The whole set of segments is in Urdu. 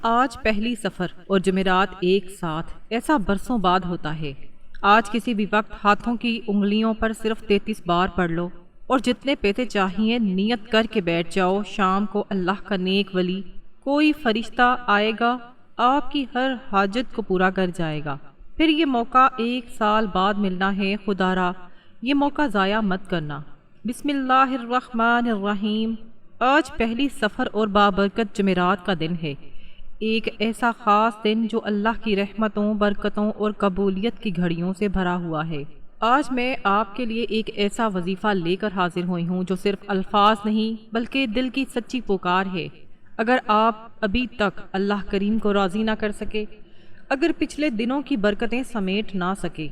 آج پہلی سفر اور جمعرات ایک ساتھ ایسا برسوں بعد ہوتا ہے۔ آج کسی بھی وقت ہاتھوں کی انگلیوں پر صرف 33 بار پڑھ لو اور جتنے پیتے چاہیے نیت کر کے بیٹھ جاؤ۔ شام کو اللہ کا نیک ولی کوئی فرشتہ آئے گا، آپ کی ہر حاجت کو پورا کر جائے گا۔ پھر یہ موقع ایک سال بعد ملنا ہے، خدا را یہ موقع ضائع مت کرنا۔ بسم اللہ الرحمن الرحیم۔ آج پہلی سفر اور بابرکت جمعرات کا دن ہے، ایک ایسا خاص دن جو اللہ کی رحمتوں، برکتوں اور قبولیت کی گھڑیوں سے بھرا ہوا ہے۔ آج میں آپ کے لیے ایک ایسا وظیفہ لے کر حاضر ہوئی ہوں جو صرف الفاظ نہیں بلکہ دل کی سچی پکار ہے۔ اگر آپ ابھی تک اللہ کریم کو راضی نہ کر سکے، اگر پچھلے دنوں کی برکتیں سمیٹ نہ سکے،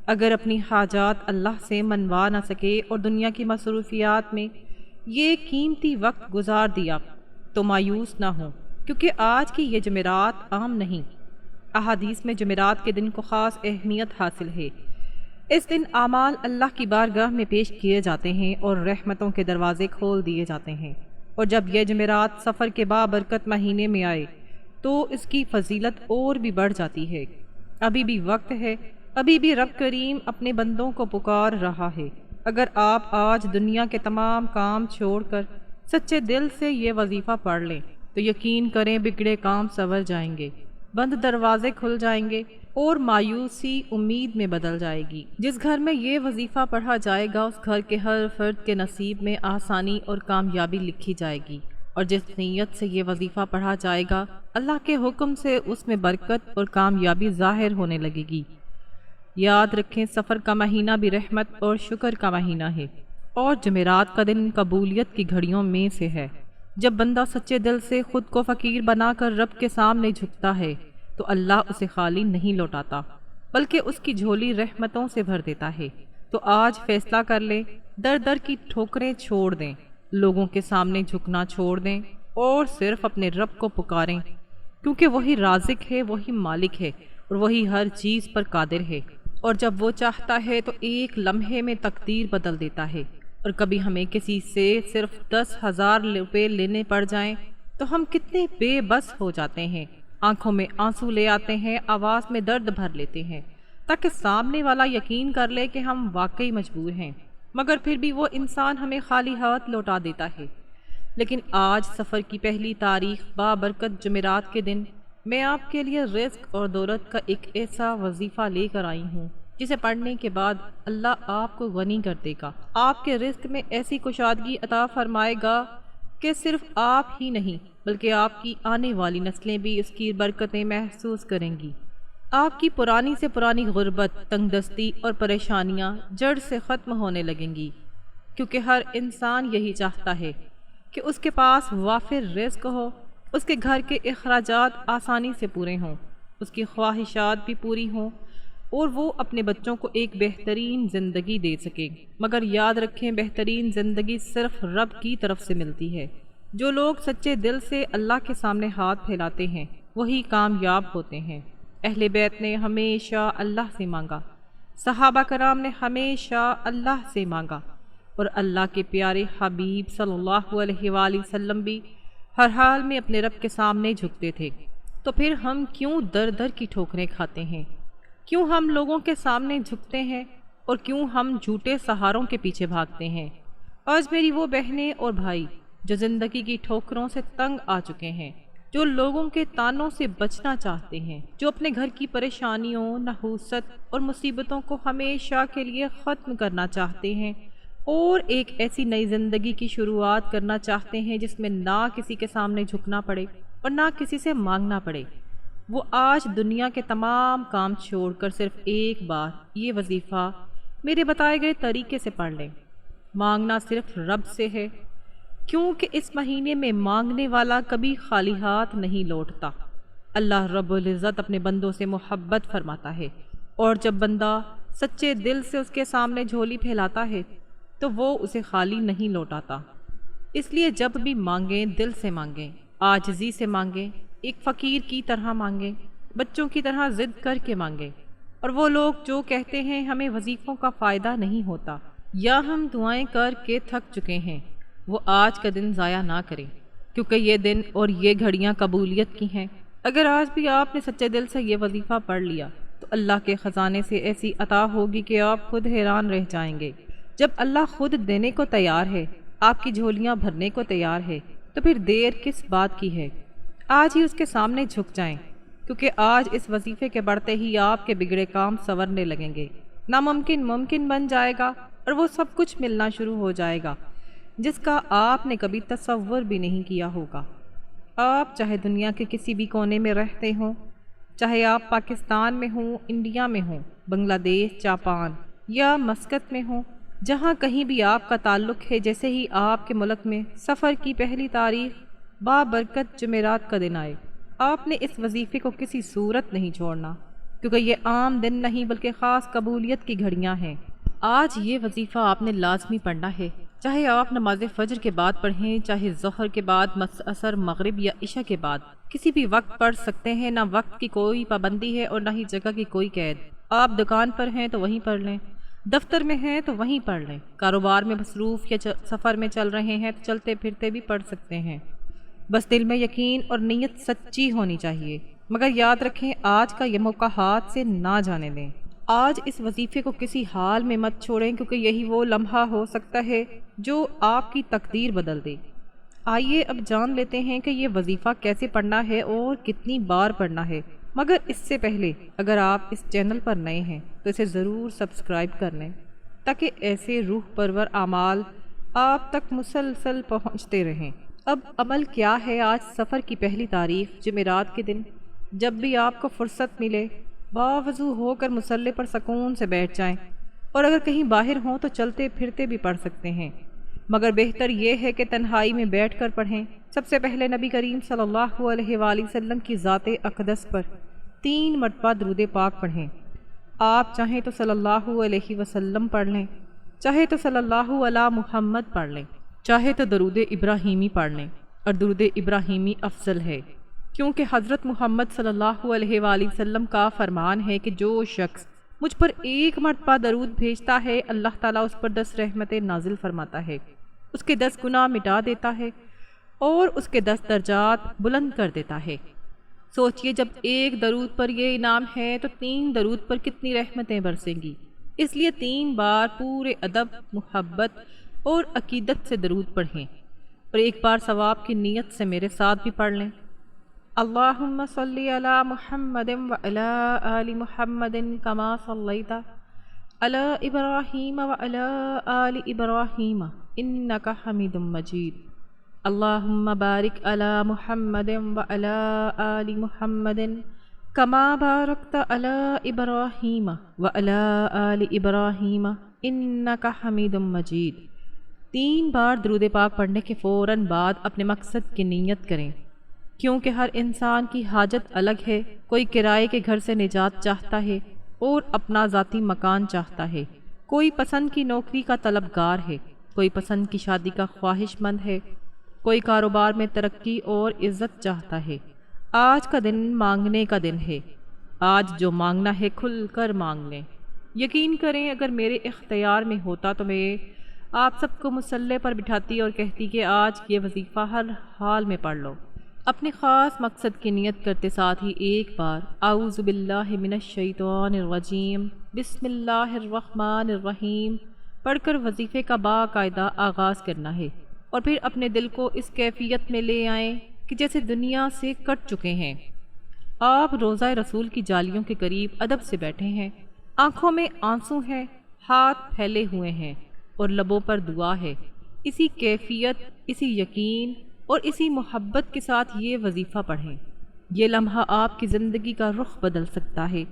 اگر اپنی حاجات اللہ سے منوا نہ سکے اور دنیا کی مصروفیات میں یہ قیمتی وقت گزار دیا، تو مایوس نہ ہوں، کیونکہ آج کی یہ جمعرات عام نہیں۔ احادیث میں جمعرات کے دن کو خاص اہمیت حاصل ہے۔ اس دن اعمال اللہ کی بارگاہ میں پیش کیے جاتے ہیں اور رحمتوں کے دروازے کھول دیے جاتے ہیں، اور جب یہ جمعرات سفر کے بابرکت مہینے میں آئے تو اس کی فضیلت اور بھی بڑھ جاتی ہے۔ ابھی بھی وقت ہے، ابھی بھی رب کریم اپنے بندوں کو پکار رہا ہے۔ اگر آپ آج دنیا کے تمام کام چھوڑ کر سچے دل سے یہ وظیفہ پڑھ لیں تو یقین کریں بگڑے کام سنور جائیں گے، بند دروازے کھل جائیں گے اور مایوسی امید میں بدل جائے گی۔ جس گھر میں یہ وظیفہ پڑھا جائے گا اس گھر کے ہر فرد کے نصیب میں آسانی اور کامیابی لکھی جائے گی، اور جس نیت سے یہ وظیفہ پڑھا جائے گا اللہ کے حکم سے اس میں برکت اور کامیابی ظاہر ہونے لگے گی۔ یاد رکھیں سفر کا مہینہ بھی رحمت اور شکر کا مہینہ ہے، اور جمعرات کا دن قبولیت کی گھڑیوں میں سے ہے۔ جب بندہ سچے دل سے خود کو فقیر بنا کر رب کے سامنے جھکتا ہے تو اللہ اسے خالی نہیں لوٹاتا بلکہ اس کی جھولی رحمتوں سے بھر دیتا ہے۔ تو آج فیصلہ کر لیں، در در کی ٹھوکریں چھوڑ دیں، لوگوں کے سامنے جھکنا چھوڑ دیں اور صرف اپنے رب کو پکاریں، کیونکہ وہی رازق ہے، وہی مالک ہے اور وہی ہر چیز پر قادر ہے، اور جب وہ چاہتا ہے تو ایک لمحے میں تقدیر بدل دیتا ہے۔ اور کبھی ہمیں کسی سے صرف 10,000 روپے لینے پڑ جائیں تو ہم کتنے بے بس ہو جاتے ہیں، آنکھوں میں آنسو لے آتے ہیں، آواز میں درد بھر لیتے ہیں تاکہ سامنے والا یقین کر لے کہ ہم واقعی مجبور ہیں، مگر پھر بھی وہ انسان ہمیں خالی ہاتھ لوٹا دیتا ہے۔ لیکن آج سفر کی پہلی تاریخ بابرکت جمعرات کے دن میں آپ کے لیے رزق اور دولت کا ایک ایسا وظیفہ لے کر آئی ہوں جسے پڑھنے کے بعد اللہ آپ کو غنی کر دے گا، آپ کے رزق میں ایسی کشادگی عطا فرمائے گا کہ صرف آپ ہی نہیں بلکہ آپ کی آنے والی نسلیں بھی اس کی برکتیں محسوس کریں گی۔ آپ کی پرانی سے پرانی غربت، تنگ دستی اور پریشانیاں جڑ سے ختم ہونے لگیں گی، کیونکہ ہر انسان یہی چاہتا ہے کہ اس کے پاس وافر رزق ہو، اس کے گھر کے اخراجات آسانی سے پورے ہوں، اس کی خواہشات بھی پوری ہوں اور وہ اپنے بچوں کو ایک بہترین زندگی دے سکے۔ مگر یاد رکھیں بہترین زندگی صرف رب کی طرف سے ملتی ہے۔ جو لوگ سچے دل سے اللہ کے سامنے ہاتھ پھیلاتے ہیں وہی کامیاب ہوتے ہیں۔ اہل بیت نے ہمیشہ اللہ سے مانگا، صحابہ کرام نے ہمیشہ اللہ سے مانگا، اور اللہ کے پیارے حبیب صلی اللہ علیہ وآلہ وسلم بھی ہر حال میں اپنے رب کے سامنے جھکتے تھے۔ تو پھر ہم کیوں در در کی ٹھوکریں کھاتے ہیں؟ کیوں ہم لوگوں کے سامنے جھکتے ہیں اور کیوں ہم جھوٹے سہاروں کے پیچھے بھاگتے ہیں؟ آج میری وہ بہنیں اور بھائی جو زندگی کی ٹھوکروں سے تنگ آ چکے ہیں، جو لوگوں کے تانوں سے بچنا چاہتے ہیں، جو اپنے گھر کی پریشانیوں، نحوست اور مصیبتوں کو ہمیشہ کے لیے ختم کرنا چاہتے ہیں اور ایک ایسی نئی زندگی کی شروعات کرنا چاہتے ہیں جس میں نہ کسی کے سامنے جھکنا پڑے اور نہ کسی سے مانگنا پڑے، وہ آج دنیا کے تمام کام چھوڑ کر صرف ایک بار یہ وظیفہ میرے بتائے گئے طریقے سے پڑھ لیں۔ مانگنا صرف رب سے ہے، کیونکہ اس مہینے میں مانگنے والا کبھی خالی ہاتھ نہیں لوٹتا۔ اللہ رب العزت اپنے بندوں سے محبت فرماتا ہے، اور جب بندہ سچے دل سے اس کے سامنے جھولی پھیلاتا ہے تو وہ اسے خالی نہیں لوٹاتا۔ اس لیے جب بھی مانگیں دل سے مانگیں، عاجزی سے مانگیں، ایک فقیر کی طرح مانگیں، بچوں کی طرح ضد کر کے مانگیں۔ اور وہ لوگ جو کہتے ہیں ہمیں وظیفوں کا فائدہ نہیں ہوتا یا ہم دعائیں کر کے تھک چکے ہیں، وہ آج کا دن ضائع نہ کریں، کیونکہ یہ دن اور یہ گھڑیاں قبولیت کی ہیں۔ اگر آج بھی آپ نے سچے دل سے یہ وظیفہ پڑھ لیا تو اللہ کے خزانے سے ایسی عطا ہوگی کہ آپ خود حیران رہ جائیں گے۔ جب اللہ خود دینے کو تیار ہے، آپ کی جھولیاں بھرنے کو تیار ہے، تو پھر دیر کس بات کی ہے؟ آج ہی اس کے سامنے جھک جائیں، کیونکہ آج اس وظیفے کے بڑھتے ہی آپ کے بگڑے کام سنورنے لگیں گے، ناممکن ممکن بن جائے گا، اور وہ سب کچھ ملنا شروع ہو جائے گا جس کا آپ نے کبھی تصور بھی نہیں کیا ہوگا۔ آپ چاہے دنیا کے کسی بھی کونے میں رہتے ہوں، چاہے آپ پاکستان میں ہوں، انڈیا میں ہوں، بنگلہ دیش، جاپان یا مسقط میں ہوں، جہاں کہیں بھی آپ کا تعلق ہے، جیسے ہی آپ کے ملک میں سفر کی پہلی تاریخ بابرکت جمعرات کا دن آئے، آپ نے اس وظیفے کو کسی صورت نہیں چھوڑنا، کیونکہ یہ عام دن نہیں بلکہ خاص قبولیت کی گھڑیاں ہیں۔ آج یہ وظیفہ آپ نے لازمی پڑھنا ہے، چاہے آپ نماز فجر کے بعد پڑھیں، چاہے ظہر کے بعد، عصر، مغرب یا عشاء کے بعد، کسی بھی وقت پڑھ سکتے ہیں۔ نہ وقت کی کوئی پابندی ہے اور نہ ہی جگہ کی کوئی قید۔ آپ دکان پر ہیں تو وہیں پڑھ لیں، دفتر میں ہیں تو وہیں پڑھ لیں، کاروبار میں مصروف یا سفر میں چل رہے ہیں تو چلتے پھرتے بھی پڑھ سکتے ہیں۔ بس دل میں یقین اور نیت سچی ہونی چاہیے، مگر یاد رکھیں آج کا یہ موقع ہاتھ سے نہ جانے دیں۔ آج اس وظیفے کو کسی حال میں مت چھوڑیں، کیونکہ یہی وہ لمحہ ہو سکتا ہے جو آپ کی تقدیر بدل دے۔ آئیے اب جان لیتے ہیں کہ یہ وظیفہ کیسے پڑھنا ہے اور کتنی بار پڑھنا ہے، مگر اس سے پہلے اگر آپ اس چینل پر نئے ہیں تو اسے ضرور سبسکرائب کر لیں، تاکہ ایسے روح پرور اعمال آپ تک مسلسل پہنچتے رہیں۔ اب عمل کیا ہے؟ آج سفر کی پہلی تاریخ جمعرات کے دن جب بھی آپ کو فرصت ملے، باوضو ہو کر مصلی پر سکون سے بیٹھ جائیں، اور اگر کہیں باہر ہوں تو چلتے پھرتے بھی پڑھ سکتے ہیں، مگر بہتر یہ ہے کہ تنہائی میں بیٹھ کر پڑھیں۔ سب سے پہلے نبی کریم صلی اللہ علیہ وآلہ وسلم کی ذات اقدس پر 3 مرتبہ درود پاک پڑھیں۔ آپ چاہیں تو صلی اللہ علیہ وسلم پڑھ لیں، چاہے تو صلی اللہ علی محمد پڑھ لیں، چاہے تو درود ابراہیمی پڑھ لیں، اور درود ابراہیمی افضل ہے، کیونکہ حضرت محمد صلی اللہ علیہ وآلہ وسلم کا فرمان ہے کہ جو شخص مجھ پر 1 مرتبہ درود بھیجتا ہے، اللہ تعالیٰ اس پر 10 رحمتیں نازل فرماتا ہے، اس کے 10 گناہ مٹا دیتا ہے اور اس کے 10 درجات بلند کر دیتا ہے۔ سوچئے جب 1 درود پر یہ انعام ہے تو 3 درود پر کتنی رحمتیں برسیں گی۔ اس لیے 3 بار پورے ادب، محبت اور عقیدت سے درود پڑھیں، اور 1 بار ثواب کی نیت سے میرے ساتھ بھی پڑھ لیں۔ اللہم صلی علی محمد وعلی آل محمد کما صلیت علی ابراہیم وعلی آل ابراہیم انک حمید مجید۔ اللہم بارک علی محمد وعلی آل محمد کما بارکت علی ابراہیم وعلی آل ابراہیم انک حمید مجید۔ 3 بار درود پاک پڑھنے کے فوراً بعد اپنے مقصد کی نیت کریں، کیونکہ ہر انسان کی حاجت الگ ہے۔ کوئی کرائے کے گھر سے نجات چاہتا ہے اور اپنا ذاتی مکان چاہتا ہے، کوئی پسند کی نوکری کا طلبگار ہے، کوئی پسند کی شادی کا خواہش مند ہے، کوئی کاروبار میں ترقی اور عزت چاہتا ہے۔ آج کا دن مانگنے کا دن ہے، آج جو مانگنا ہے کھل کر مانگ لیں۔ یقین کریں اگر میرے اختیار میں ہوتا تو میں آپ سب کو مصلی پر بٹھاتی اور کہتی کہ آج یہ وظیفہ ہر حال میں پڑھ لو۔ اپنے خاص مقصد کی نیت کرتے ساتھ ہی 1 بار اعوذ باللہ من الشیطان الرجیم بسم اللہ الرحمن الرحیم پڑھ کر وظیفے کا باقاعدہ آغاز کرنا ہے، اور پھر اپنے دل کو اس کیفیت میں لے آئیں کہ جیسے دنیا سے کٹ چکے ہیں۔ آپ روضہ رسول کی جالیوں کے قریب ادب سے بیٹھے ہیں، آنکھوں میں آنسو ہیں، ہاتھ پھیلے ہوئے ہیں اور لبوں پر دعا ہے۔ اسی کیفیت، اسی یقین اور اسی محبت کے ساتھ یہ وظیفہ پڑھیں۔ یہ لمحہ آپ کی زندگی کا رخ بدل سکتا ہے۔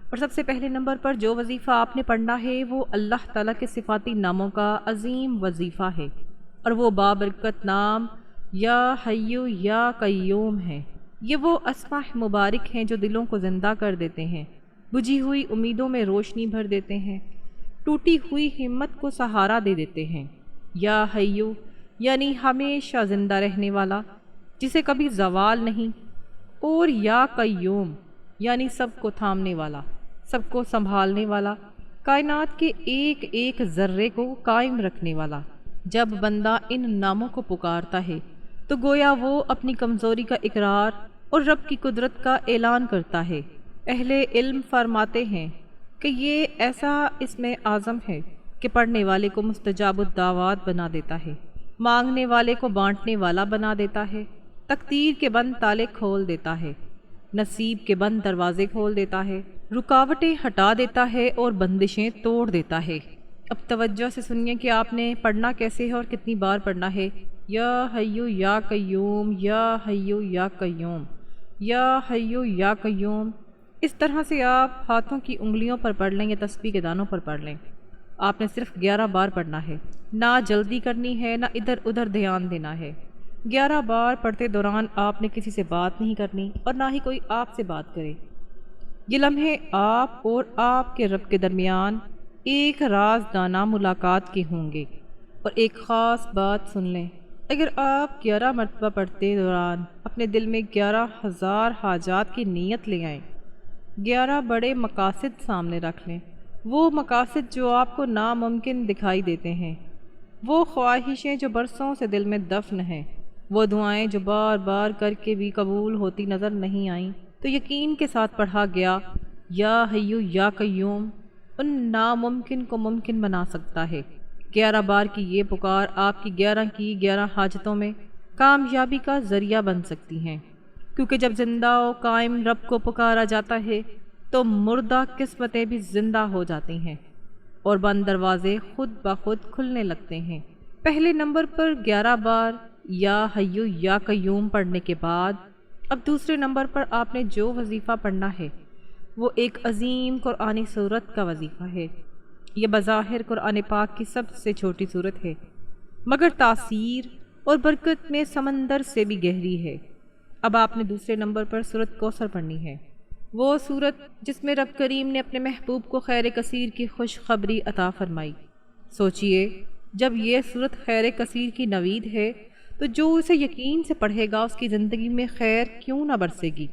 اور سب سے پہلے نمبر پر جو وظیفہ آپ نے پڑھنا ہے وہ اللہ تعالیٰ کے صفاتی ناموں کا عظیم وظیفہ ہے، اور وہ بابرکت نام یا حیو یا قیوم ہے۔ یہ وہ اسماء مبارک ہیں جو دلوں کو زندہ کر دیتے ہیں، بجھی ہوئی امیدوں میں روشنی بھر دیتے ہیں، ٹوٹی ہوئی ہمت کو سہارا دے دیتے ہیں۔ یا حیو یعنی ہمیشہ زندہ رہنے والا، جسے کبھی زوال نہیں، اور یا قیوم یعنی سب کو تھامنے والا، سب کو سنبھالنے والا، کائنات کے ایک ایک ذرے کو قائم رکھنے والا۔ جب بندہ ان ناموں کو پکارتا ہے تو گویا وہ اپنی کمزوری کا اقرار اور رب کی قدرت کا اعلان کرتا ہے۔ اہل علم فرماتے ہیں کہ یہ ایسا اسم اعظم ہے کہ پڑھنے والے کو مستجاب الدعوات بنا دیتا ہے، مانگنے والے کو بانٹنے والا بنا دیتا ہے، تقدیر کے بند تالے کھول دیتا ہے، نصیب کے بند دروازے کھول دیتا ہے، رکاوٹیں ہٹا دیتا ہے اور بندشیں توڑ دیتا ہے۔ اب توجہ سے سنیے کہ آپ نے پڑھنا کیسے ہے اور کتنی بار پڑھنا ہے۔ یا حیو یا قیوم، یا حیو یا قیوم، یا حیو یا قیوم۔ اس طرح سے آپ ہاتھوں کی انگلیوں پر پڑھ لیں یا تسبیح کے دانوں پر پڑھ لیں۔ آپ نے صرف 11 بار پڑھنا ہے، نہ جلدی کرنی ہے نہ ادھر ادھر دھیان دینا ہے۔ 11 بار پڑھتے دوران آپ نے کسی سے بات نہیں کرنی اور نہ ہی کوئی آپ سے بات کرے۔ یہ لمحے آپ اور آپ کے رب کے درمیان ایک رازدانہ ملاقات کے ہوں گے۔ اور ایک خاص بات سن لیں، اگر آپ 11 مرتبہ پڑھتے دوران اپنے دل میں 11,000 حاجات کی نیت لے آئیں، 11 بڑے مقاصد سامنے رکھ لیں، وہ مقاصد جو آپ کو ناممکن دکھائی دیتے ہیں، وہ خواہشیں جو برسوں سے دل میں دفن ہیں، وہ دعائیں جو بار بار کر کے بھی قبول ہوتی نظر نہیں آئیں، تو یقین کے ساتھ پڑھا گیا یا حیو یا قیوم ان ناممکن کو ممکن بنا سکتا ہے۔ 11 بار کی یہ پکار آپ کی 11 حاجتوں میں کامیابی کا ذریعہ بن سکتی ہیں، کیونکہ جب زندہ و قائم رب کو پکارا جاتا ہے تو مردہ قسمتیں بھی زندہ ہو جاتی ہیں اور بند دروازے خود بخود کھلنے لگتے ہیں۔ پہلے نمبر پر 11 بار یا حیو یا قیوم پڑھنے کے بعد اب دوسرے نمبر پر آپ نے جو وظیفہ پڑھنا ہے وہ ایک عظیم قرآنی سورت کا وظیفہ ہے۔ یہ بظاہر قرآن پاک کی سب سے چھوٹی سورت ہے، مگر تاثیر اور برکت میں سمندر سے بھی گہری ہے۔ اب آپ نے دوسرے نمبر پر سورت کوثر پڑھنی ہے، وہ سورت جس میں رب کریم نے اپنے محبوب کو خیر کثیر کی خوشخبری عطا فرمائی۔ سوچئے، جب یہ سورت خیر کثیر کی نوید ہے تو جو اسے یقین سے پڑھے گا اس کی زندگی میں خیر کیوں نہ برسے گی۔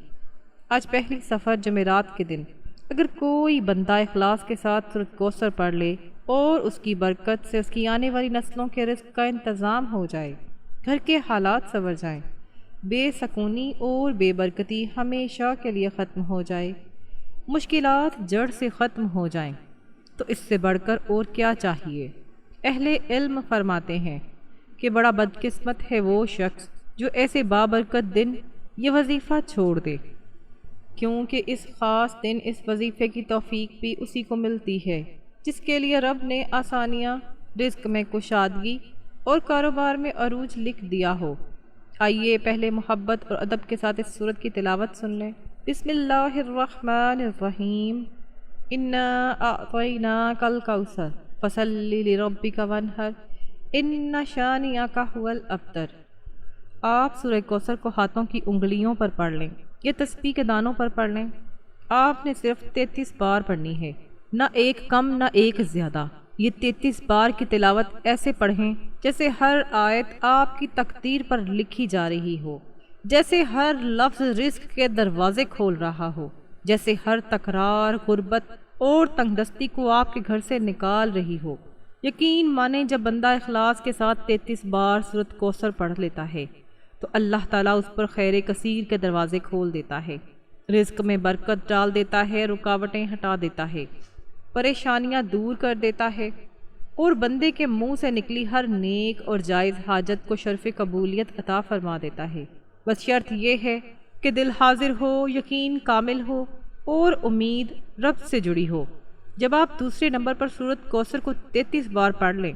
آج پہلی سفر جمعرات کے دن اگر کوئی بندہ اخلاص کے ساتھ سورت کوثر پڑھ لے اور اس کی برکت سے اس کی آنے والی نسلوں کے رزق کا انتظام ہو جائے، گھر کے حالات سنور جائیں، بے سکونی اور بے برکتی ہمیشہ کے لیے ختم ہو جائے، مشکلات جڑ سے ختم ہو جائیں، تو اس سے بڑھ کر اور کیا چاہیے۔ اہل علم فرماتے ہیں کہ بڑا بدقسمت ہے وہ شخص جو ایسے بابرکت دن یہ وظیفہ چھوڑ دے، کیونکہ اس خاص دن اس وظیفے کی توفیق بھی اسی کو ملتی ہے جس کے لیے رب نے آسانیاں، رزق میں کشادگی اور کاروبار میں عروج لکھ دیا ہو۔ آئیے پہلے محبت اور ادب کے ساتھ اس سورت کی تلاوت سن لیں۔ بسم اللہ الرحمن الرحیم، انا اعطیناک الکوثر فصلی لربک وانحر ان شانئک ھو الابتر۔ آپ سورہ کوثر کو ہاتھوں کی انگلیوں پر پڑھ لیں یا تسبیح کے دانوں پر پڑھ لیں۔ آپ نے صرف 33 بار پڑھنی ہے، نہ ایک کم نہ ایک زیادہ۔ یہ 33 بار کی تلاوت ایسے پڑھیں جیسے ہر آیت آپ کی تقدیر پر لکھی جا رہی ہو، جیسے ہر لفظ رزق کے دروازے کھول رہا ہو، جیسے ہر تکرار غربت اور تنگ دستی کو آپ کے گھر سے نکال رہی ہو۔ یقین مانیں جب بندہ اخلاص کے ساتھ 33 بار سورت کوثر پڑھ لیتا ہے تو اللہ تعالیٰ اس پر خیر کثیر کے دروازے کھول دیتا ہے، رزق میں برکت ڈال دیتا ہے، رکاوٹیں ہٹا دیتا ہے، پریشانیاں دور کر دیتا ہے اور بندے کے منہ سے نکلی ہر نیک اور جائز حاجت کو شرف قبولیت عطا فرما دیتا ہے۔ بس شرط یہ ہے کہ دل حاضر ہو، یقین کامل ہو اور امید رب سے جڑی ہو۔ جب آپ دوسرے نمبر پر سورت کوثر کو 33 بار پڑھ لیں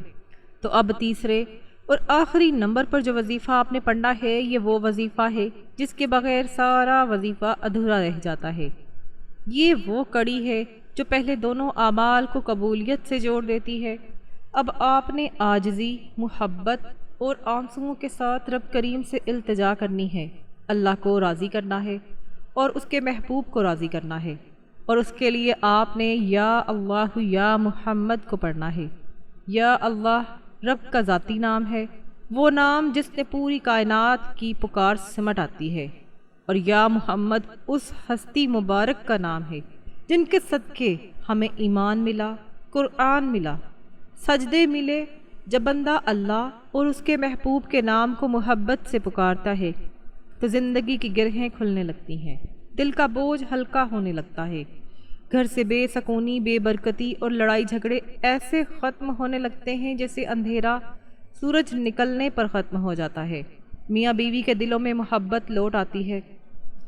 تو اب تیسرے اور آخری نمبر پر جو وظیفہ آپ نے پڑھنا ہے یہ وہ وظیفہ ہے جس کے بغیر سارا وظیفہ ادھورا رہ جاتا ہے۔ یہ وہ کڑی ہے جو پہلے دونوں اعمال کو قبولیت سے جوڑ دیتی ہے۔ اب آپ نے عاجزی، محبت اور آنسوؤں کے ساتھ رب کریم سے التجا کرنی ہے، اللہ کو راضی کرنا ہے اور اس کے محبوب کو راضی کرنا ہے، اور اس کے لیے آپ نے یا اللہ یا محمد کو پڑھنا ہے۔ یا اللہ رب کا ذاتی نام ہے، وہ نام جس نے پوری کائنات کی پکار سمٹ آتی ہے، اور یا محمد اس ہستی مبارک کا نام ہے جن کے صدقے ہمیں ایمان ملا، قرآن ملا، سجدے ملے۔ جب بندہ اللہ اور اس کے محبوب کے نام کو محبت سے پکارتا ہے تو زندگی کی گرہیں کھلنے لگتی ہیں، دل کا بوجھ ہلکا ہونے لگتا ہے، گھر سے بے سکونی، بے برکتی اور لڑائی جھگڑے ایسے ختم ہونے لگتے ہیں جیسے اندھیرا سورج نکلنے پر ختم ہو جاتا ہے۔ میاں بیوی کے دلوں میں محبت لوٹ آتی ہے،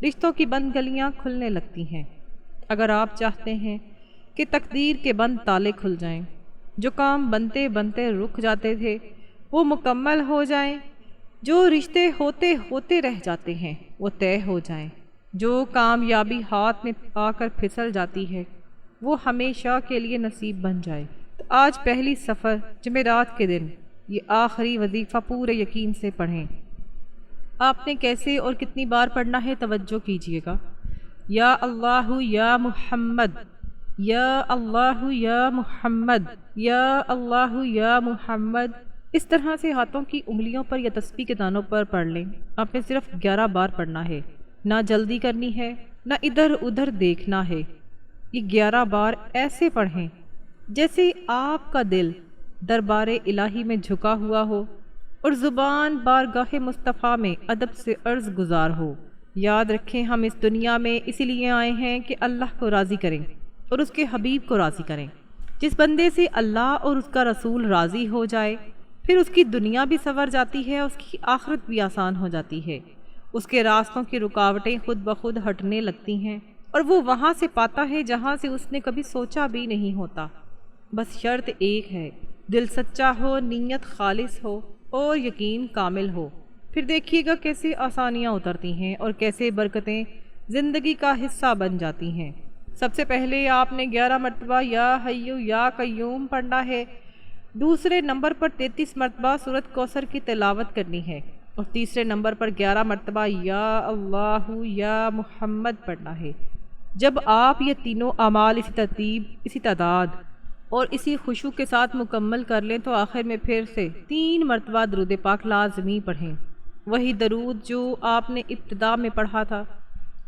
رشتوں کی بند گلیاں کھلنے لگتی ہیں۔ اگر آپ چاہتے ہیں کہ تقدیر کے بند تالے کھل جائیں، جو کام بنتے بنتے رک جاتے تھے وہ مکمل ہو جائیں، جو رشتے ہوتے ہوتے رہ جاتے ہیں وہ طے ہو جائیں، جو کامیابی ہاتھ میں آ کر پھسل جاتی ہے وہ ہمیشہ کے لیے نصیب بن جائے، تو آج پہلی سفر جمعرات کے دن یہ آخری وظیفہ پورے یقین سے پڑھیں۔ آپ نے کیسے اور کتنی بار پڑھنا ہے توجہ کیجیے گا۔ یا اللہ یا محمد، یا اللہ یا محمد، یا اللہ یا محمد، اس طرح سے ہاتھوں کی انگلیوں پر یا تسبیح کے دانوں پر پڑھ لیں۔ آپ نے صرف 11 بار پڑھنا ہے، نہ جلدی کرنی ہے نہ ادھر ادھر دیکھنا ہے۔ یہ 11 بار ایسے پڑھیں جیسے آپ کا دل دربار الہی میں جھکا ہوا ہو اور زبان بارگاہ مصطفیٰ میں ادب سے عرض گزار ہو۔ یاد رکھیں ہم اس دنیا میں اسی لیے آئے ہیں کہ اللہ کو راضی کریں اور اس کے حبیب کو راضی کریں۔ جس بندے سے اللہ اور اس کا رسول راضی ہو جائے پھر اس کی دنیا بھی سنور جاتی ہے، اس کی آخرت بھی آسان ہو جاتی ہے، اس کے راستوں کی رکاوٹیں خود بخود ہٹنے لگتی ہیں اور وہ وہاں سے پاتا ہے جہاں سے اس نے کبھی سوچا بھی نہیں ہوتا۔ بس شرط ایک ہے، دل سچا ہو، نیت خالص ہو اور یقین کامل ہو، پھر دیکھیے گا کیسے آسانیاں اترتی ہیں اور کیسے برکتیں زندگی کا حصہ بن جاتی ہیں۔ سب سے پہلے آپ نے 11 مرتبہ یا حیو یا قیوم پڑھنا ہے، دوسرے نمبر پر 33 مرتبہ سورۃ کوثر کی تلاوت کرنی ہے اور تیسرے نمبر پر 11 مرتبہ یا اللہ یا محمد پڑھنا ہے۔ جب آپ یہ تینوں اعمال اسی ترتیب، اسی تعداد اور اسی خشوع کے ساتھ مکمل کر لیں تو آخر میں پھر سے 3 مرتبہ درود پاک لازمی پڑھیں، وہی درود جو آپ نے ابتدا میں پڑھا تھا،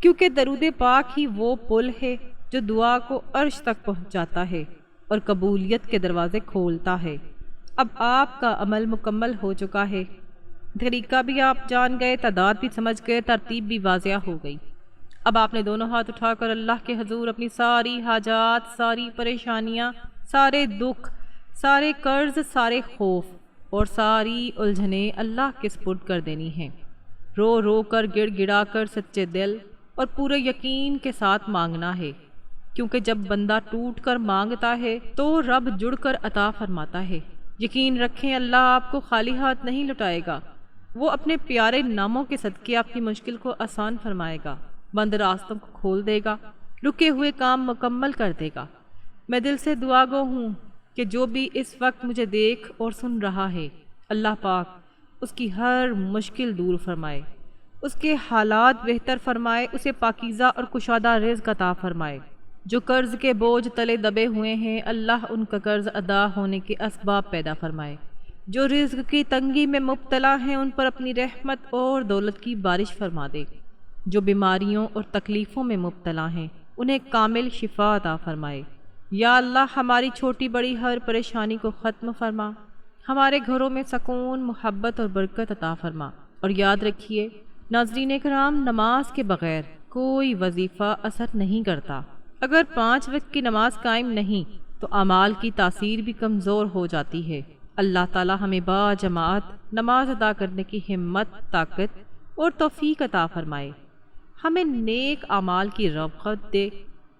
کیونکہ درود پاک ہی وہ پل ہے جو دعا کو عرش تک پہنچاتا ہے اور قبولیت کے دروازے کھولتا ہے۔ اب آپ کا عمل مکمل ہو چکا ہے، طریقہ بھی آپ جان گئے، تعداد بھی سمجھ گئے، ترتیب بھی واضح ہو گئی۔ اب آپ نے دونوں ہاتھ اٹھا کر اللہ کے حضور اپنی ساری حاجات، ساری پریشانیاں، سارے دکھ، سارے قرض، سارے خوف اور ساری الجھنیں اللہ کے سپرد کر دینی ہیں۔ رو رو کر، گڑ گڑا کر، سچے دل اور پورے یقین کے ساتھ مانگنا ہے، کیونکہ جب بندہ ٹوٹ کر مانگتا ہے تو رب جڑ کر عطا فرماتا ہے۔ یقین رکھیں اللہ آپ کو خالی ہاتھ نہیں لٹائے گا، وہ اپنے پیارے ناموں کے صدقے آپ کی مشکل کو آسان فرمائے گا، بند راستوں کو کھول دے گا، رکے ہوئے کام مکمل کر دے گا۔ میں دل سے دعا گو ہوں کہ جو بھی اس وقت مجھے دیکھ اور سن رہا ہے، اللہ پاک اس کی ہر مشکل دور فرمائے، اس کے حالات بہتر فرمائے، اسے پاکیزہ اور کشادہ رزق عطا فرمائے۔ جو قرض کے بوجھ تلے دبے ہوئے ہیں اللہ ان کا قرض ادا ہونے کے اسباب پیدا فرمائے۔ جو رزق کی تنگی میں مبتلا ہیں ان پر اپنی رحمت اور دولت کی بارش فرما دے۔ جو بیماریوں اور تکلیفوں میں مبتلا ہیں انہیں کامل شفا عطا فرمائے۔ یا اللہ ہماری چھوٹی بڑی ہر پریشانی کو ختم فرما، ہمارے گھروں میں سکون، محبت اور برکت عطا فرما۔ اور یاد رکھیے ناظرین کرام، نماز کے بغیر کوئی وظیفہ اثر نہیں کرتا۔ اگر 5 وقت کی نماز قائم نہیں تو اعمال کی تاثیر بھی کمزور ہو جاتی ہے۔ اللہ تعالی ہمیں با جماعت نماز ادا کرنے کی ہمت، طاقت اور توفیق عطا فرمائے، ہمیں نیک اعمال کی رغبت دے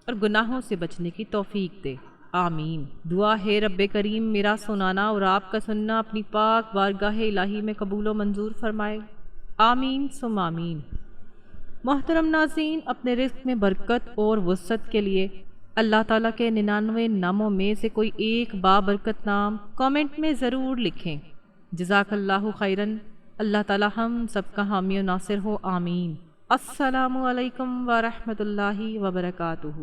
اور گناہوں سے بچنے کی توفیق دے، آمین۔ دعا ہے رب کریم میرا سنانا اور آپ کا سننا اپنی پاک بارگاہ الہی میں قبول و منظور فرمائے، آمین ثم آمین۔ محترم ناظرین، اپنے رزق میں برکت اور وسعت کے لیے اللہ تعالیٰ کے 99 ناموں میں سے کوئی ایک بابرکت نام کامنٹ میں ضرور لکھیں۔ جزاک اللہ خیراً۔ اللہ تعالیٰ ہم سب کا حامی و ناصر ہو، آمین۔ السلام علیکم ورحمۃ اللہ وبرکاتہ۔